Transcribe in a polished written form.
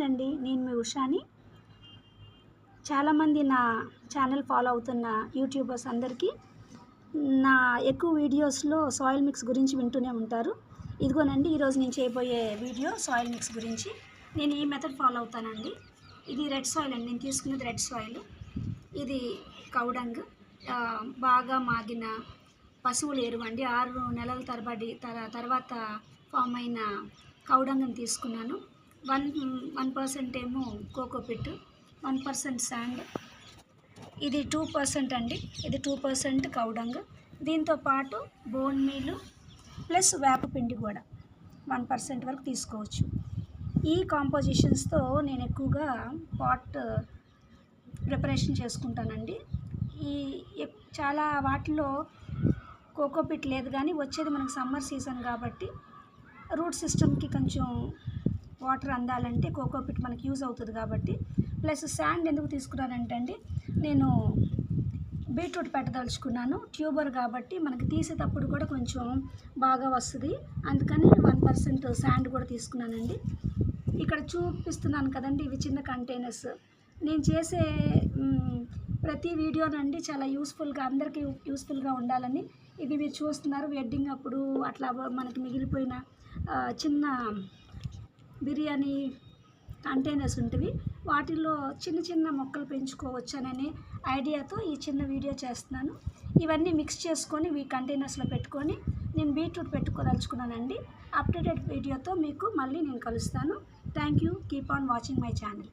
అండి, నేను మీ ఉషాని. చాలామంది నా ఛానల్ ఫాలో అవుతున్న యూట్యూబర్స్ అందరికీ నా ఎక్కువ వీడియోస్లో సాయిల్ మిక్స్ గురించి వింటూనే ఉంటారు. ఇదిగోనండి, ఈరోజు నేను చేయబోయే వీడియో సాయిల్ మిక్స్ గురించి. నేను ఈ మెథడ్ ఫాలో అవుతానండి. ఇది రెడ్ సాయిల్ అండి, నేను తీసుకున్నది రెడ్ సాయిల్. ఇది కౌడంగ్, బాగా మాగిన పశువుల ఎరువు అండి. 6 నెలల తరబడి తర్వాత ఫామ్ అయిన కౌడంగ్ని తీసుకున్నాను. 1% ఏమో కోకోపిట్, 1% శాండ్, ఇది 2% అండి. ఇది 2% కౌడంగ్. దీంతో పాటు బోన్ మీలు ప్లస్ వేపపిండి కూడా 1% వరకు తీసుకోవచ్చు. ఈ కాంపోజిషన్స్తో నేను ఎక్కువగా పాట్ ప్రిపరేషన్ చేసుకుంటానండి. చాలా వాటిలో కోకోపిట్ లేదు, కానీ వచ్చేది మనకు సమ్మర్ సీజన్ కాబట్టి రూట్ సిస్టమ్కి కొంచెం వాటర్ అందాలంటే కోకోపిట్ మనకి యూజ్ అవుతుంది కాబట్టి. ప్లస్ శాండ్ ఎందుకు తీసుకున్నానంటే అండి, నేను బీట్రూట్ పెట్టదలుచుకున్నాను. ట్యూబర్ కాబట్టి మనకి తీసేటప్పుడు కూడా కొంచెం బాగా వస్తుంది, అందుకని 1% శాండ్ కూడా తీసుకున్నానండి. ఇక్కడ చూపిస్తున్నాను కదండి, ఇవి చిన్న కంటైనర్స్. నేను చేసే ప్రతి వీడియోనండి చాలా యూస్ఫుల్గా, అందరికీ యూస్ఫుల్గా ఉండాలని. ఇది మీరు చూస్తున్నారు, వెడ్డింగ్ అప్పుడు అట్లా మనకి మిగిలిపోయిన చిన్న బిర్యానీ కంటైనర్స్ ఉంటుంది, వాటిల్లో చిన్న చిన్న మొక్కలు పెంచుకోవచ్చననే ఐడియాతో ఈ చిన్న వీడియో చేస్తున్నాను. ఇవన్నీ మిక్స్ చేసుకొని ఈ కంటైనర్స్లో పెట్టుకొని నేను బీట్రూట్ పెట్టుకోదలుచుకున్నానండి. అప్డేటెడ్ వీడియోతో మీకు మళ్ళీ నేను కలుస్తాను. Thank you. Keep on watching my channel.